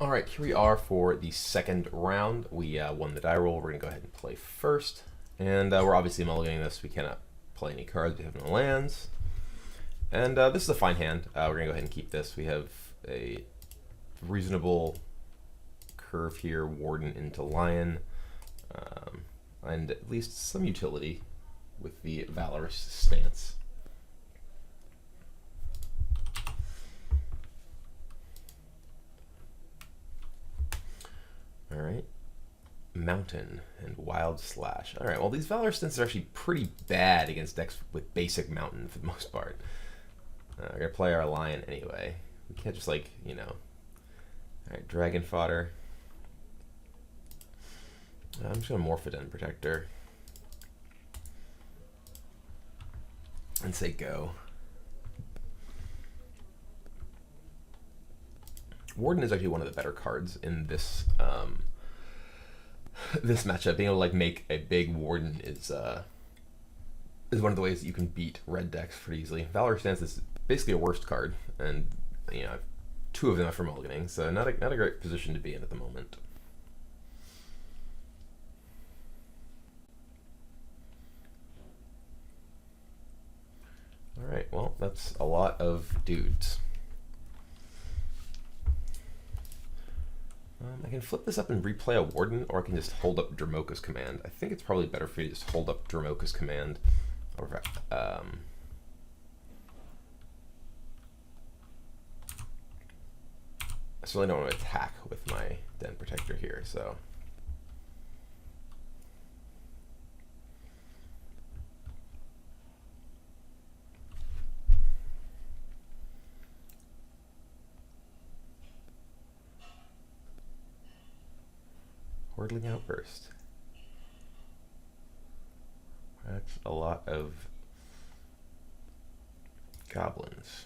All right, here we are for the second round. We won the die roll. We're going to go ahead and play first. And we're obviously mulliganing this. We cannot play any cards. We have no lands. And this is a fine hand. We're going to go ahead and keep this. We have a reasonable curve here, Warden into Lion, and at least some utility with the Valorous stance. All right, Mountain and Wild Slash. All right, well, these Valor stances are actually pretty bad against decks with basic Mountain for the most part. We're gonna play our Lion anyway. We can't just all right, Dragon Fodder. I'm just gonna morph it in Protector and say go. Warden is actually one of the better cards in this this matchup. Being able to make a big Warden is one of the ways that you can beat red decks pretty easily. Valor Stance is basically a worst card, and two of them are for mulliganing, so not a great position to be in at the moment. All right, well, that's a lot of dudes. I can flip this up and replay a Warden, or I can just hold up Dramoka's Command. I think it's probably better for you to just hold up Dramoka's Command. Or, I certainly don't want to attack with my Den Protector here, so. Hordling Outburst. That's a lot of goblins.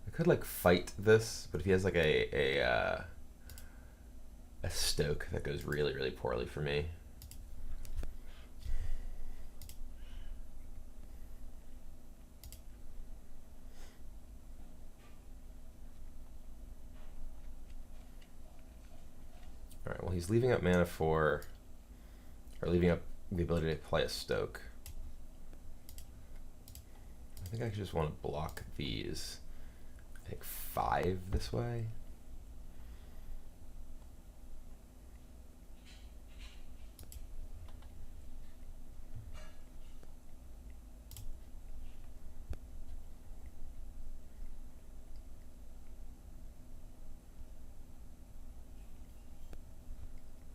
I could fight this, but if he has a Stoke, that goes really, really poorly for me. All right, well, he's leaving up mana or leaving up the ability to play a Stoke. I think I just want to block these, I think 5 this way.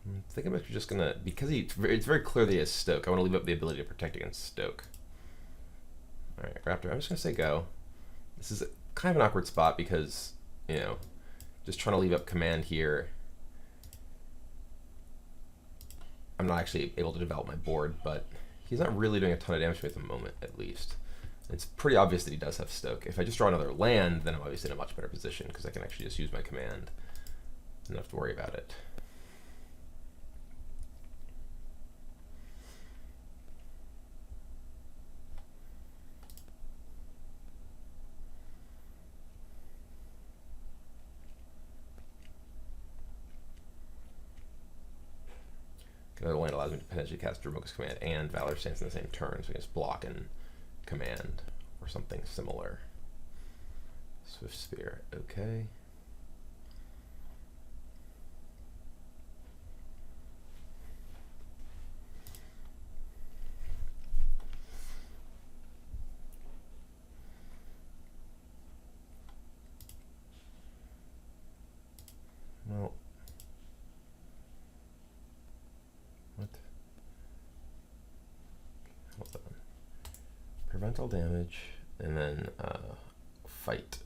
I think I'm actually just gonna, because it's very clear that he has Stoke, I want to leave up the ability to protect against Stoke. All right, Raptor, I'm just gonna say go. This is kind of an awkward spot because, just trying to leave up command here. I'm not actually able to develop my board, but he's not really doing a ton of damage to me at the moment, at least. It's pretty obvious that he does have Stoke. If I just draw another land, then I'm obviously in a much better position because I can actually just use my command and not have to worry about it. Another land allows me to potentially cast Dramoka's Command and Valor Stance in the same turn, so I can just block and command or something similar. Swift Spear, okay. Well, what? Hold on. Prevent all damage, and then fight.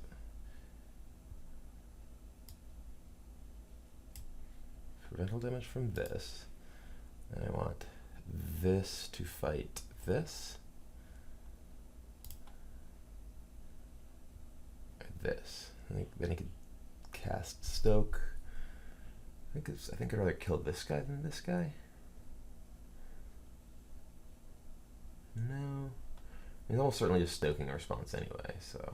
Prevent all damage from this, and I want this to fight this. This. Then he could cast Stoke. I think I'd rather kill this guy than this guy. No. He's almost certainly just stoking our response anyway, so.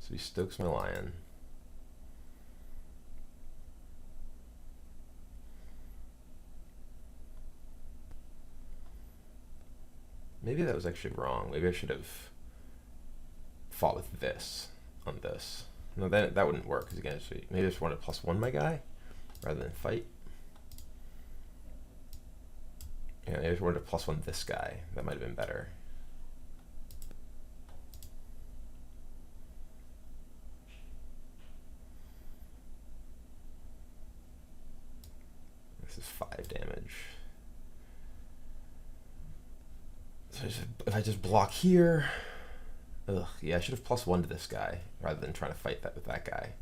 So he stokes my lion. Maybe that was actually wrong. Maybe I should have fought with this on this. No, that wouldn't work, because again, maybe I just wanted to +1 my guy rather than fight. Yeah, maybe I just wanted to +1 this guy. That might have been better. This is 5 damage. So if I just block here, ugh, yeah, I should have +1 to this guy rather than trying to fight that with that guy.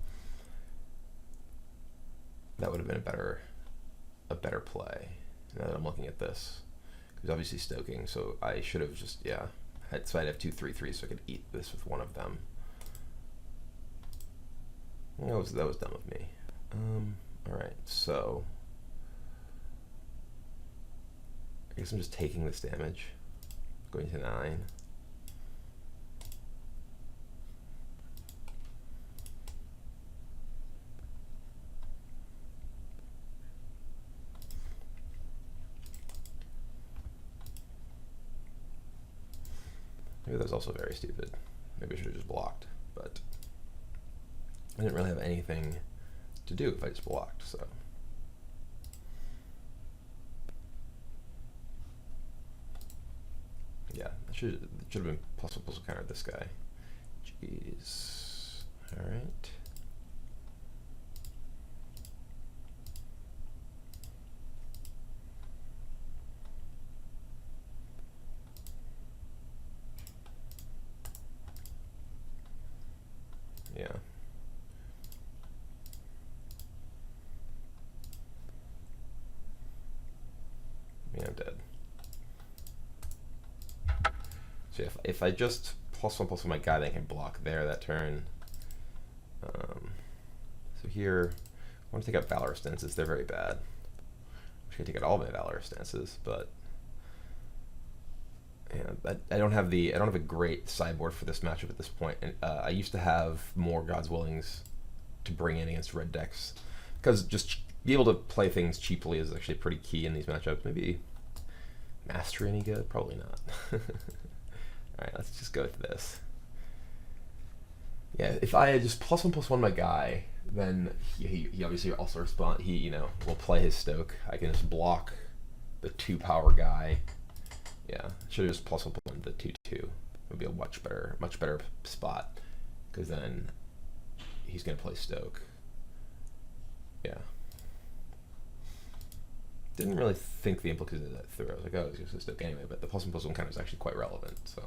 That would have been a better play. Now that I'm looking at this, he's obviously stoking, so I should have just so I'd have 2 3/3, so I could eat this with one of them. That was dumb of me. All right, so I guess I'm just taking this damage, going to 9. Maybe that's also very stupid. Maybe I should have just blocked, but I didn't really have anything to do if I just blocked, so. Yeah, it should have been plus counter this guy. Jeez. All right. Yeah. Yeah, I'm dead. So if I just +1/+1 my guy, then I can block there that turn. So here, I want to take out Valor stances. They're very bad. I should take out all my Valor stances, but yeah, I don't have a great sideboard for this matchup at this point. And I used to have more God's Willings to bring in against red decks, because just be able to play things cheaply is actually pretty key in these matchups. Maybe Mastery any good? Probably not. Alright, let's just go with this. Yeah, if I just +1/+1 my guy, then he obviously also respond. He will play his stoke. I can just block the 2 power guy. Yeah, should have just +1/+1 the 2/2. Would be a much better spot, because then he's gonna play stoke. Yeah. Didn't really think the implications of that through. I was like, oh, he's just a stoke anyway, but the +1/+1 counter is actually quite relevant, so.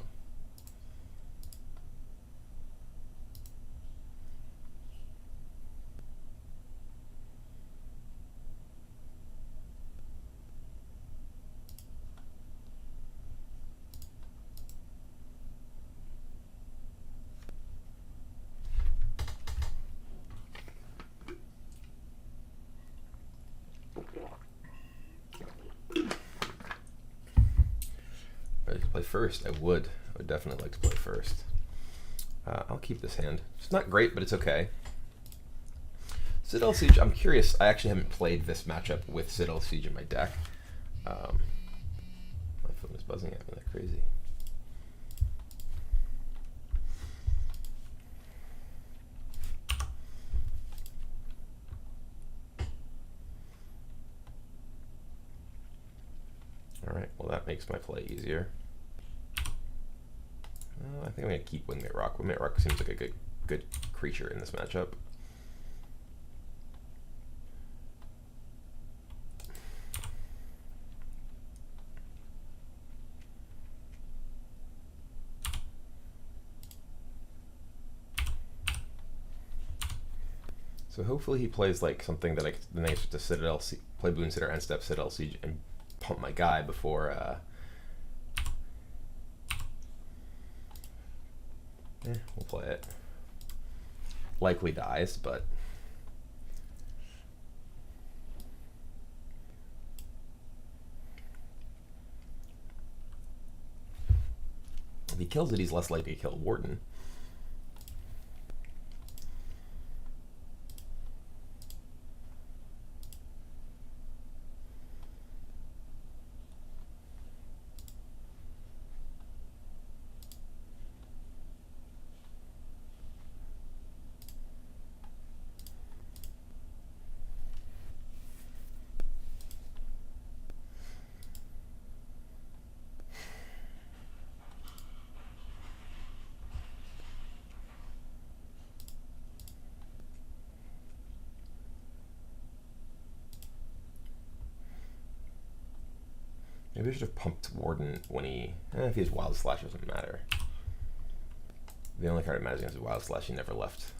Play first. I would definitely like to play first. I'll keep this hand. It's not great, but it's okay. Citadel Siege, I'm curious. I actually haven't played this matchup with Citadel Siege in my deck. My phone is buzzing at me like crazy. All right, well that makes my play easier. I think I'm going to keep Wingmate Rock. Wingmate Rock seems like a good creature in this matchup. So hopefully he plays like something that I can then I get to Citadel, play Boon Sitter, end step Citadel Siege, and pump my guy before. We'll play it. Likely dies, but if he kills it, he's less likely to kill Warden. Maybe I should have pumped Warden when he... if he has Wild Slash, it doesn't matter. The only card that matters against Wild Slash, he never left.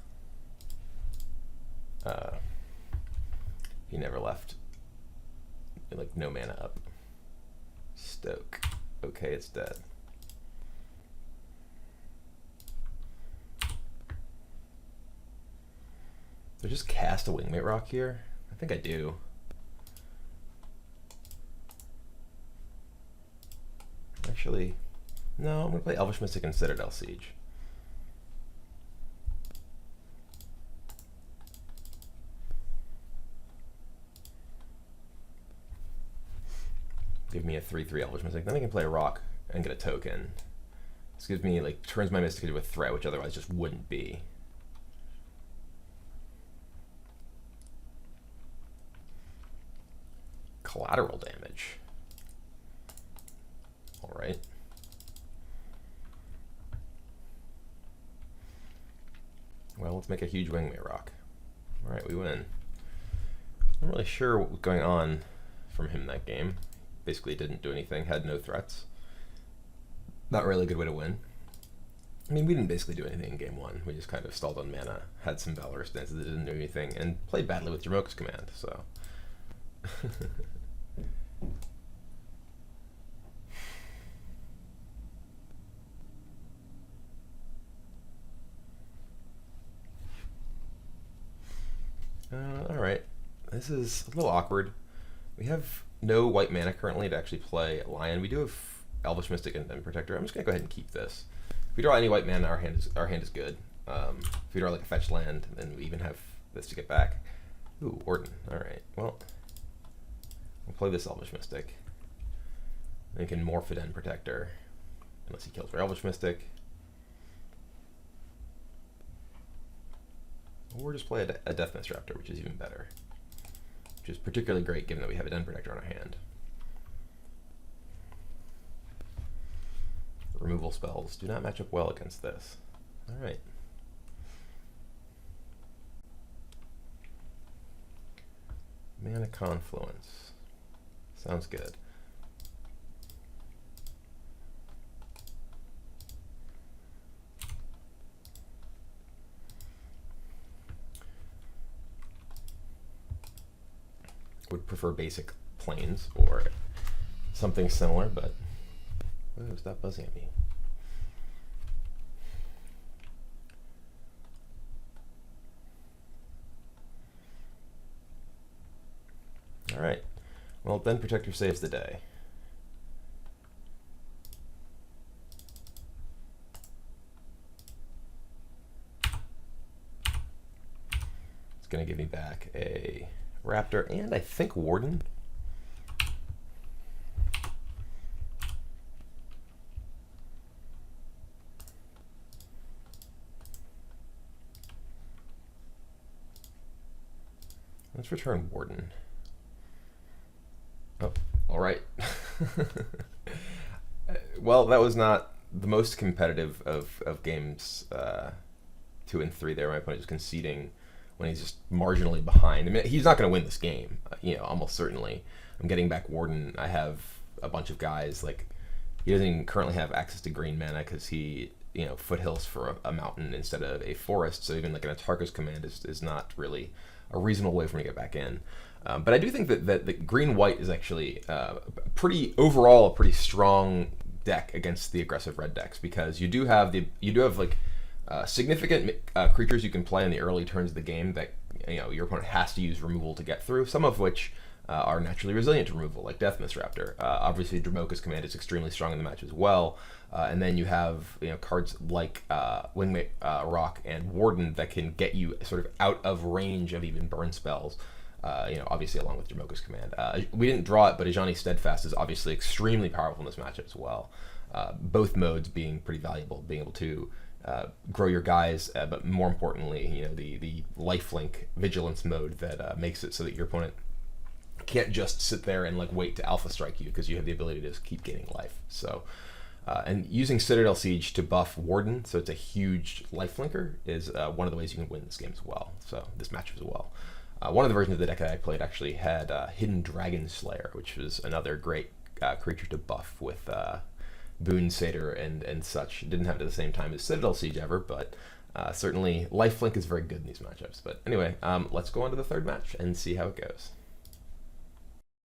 He never left. Like, no mana up. Stoke. Okay, it's dead. Do I just cast a Wingmate Rock here? I think I do. Actually, no, I'm going to play Elvish Mystic and Citadel Siege. Give me a 3/3 Elvish Mystic. Then I can play a Rock and get a token. This gives me, like, turns my Mystic into a threat, which otherwise just wouldn't be. Collateral damage. All right. Well, let's make a huge Wingmate Rock. All right, we win. I'm not really sure what was going on from him that game. Basically didn't do anything, had no threats. Not really a good way to win. I mean, we didn't basically do anything in game one. We just kind of stalled on mana, had some Valorous stances that didn't do anything, and played badly with Jamoke's command, so. Alright, this is a little awkward. We have no white mana currently to actually play Lion. We do have Elvish Mystic and Protector. I'm just going to go ahead and keep this. If we draw any white mana, our hand is good. If we draw like a fetch land, then we even have this to get back. Ooh, Warden. Alright, well, we'll play this Elvish Mystic. Then we can morph it in Protector, unless he kills our Elvish Mystic. Or just play a Death Mist Raptor, which is even better. Which is particularly great given that we have a Den Protector on our hand. Removal spells do not match up well against this. Alright. Mana Confluence. Sounds good. Would prefer basic planes or something similar, but stop buzzing at me. All right. Well, then Protector saves the day. It's going to give me back a Raptor, and I think Warden. Let's return Warden. Oh, all right. Well, that was not the most competitive of games 2 and 3 there. My opponent is conceding when he's just marginally behind. I mean, he's not going to win this game, almost certainly. I'm getting back Warden. I have a bunch of guys, like, he doesn't even currently have access to green mana because he, foothills for a mountain instead of a forest, so even like an Atarka's Command is not really a reasonable way for me to get back in. But I do think that the green-white is actually a pretty strong deck against the aggressive red decks, because you do have like significant creatures you can play in the early turns of the game that your opponent has to use removal to get through. Some of which are naturally resilient to removal, like Death Mist Raptor. Obviously, Dromoka's Command is extremely strong in the match as well. And then you have cards like Wingmate Rock and Warden that can get you sort of out of range of even burn spells. Obviously along with Dromoka's Command. We didn't draw it, but Ajani Steadfast is obviously extremely powerful in this matchup as well. Both modes being pretty valuable, being able to grow your guys, but more importantly, the lifelink vigilance mode that makes it so that your opponent can't just sit there and like wait to alpha strike you, because you have the ability to keep gaining life. So, and using Citadel Siege to buff Warden, so it's a huge lifelinker, is one of the ways you can win this game as well. So this matchup as well. One of the versions of the deck that I played actually had Hidden Dragon Slayer, which was another great creature to buff with Boon Satyr and such. Didn't have it at the same time as Citadel Siege ever, but certainly lifelink is very good in these matchups. But anyway, let's go on to the third match and see how it goes.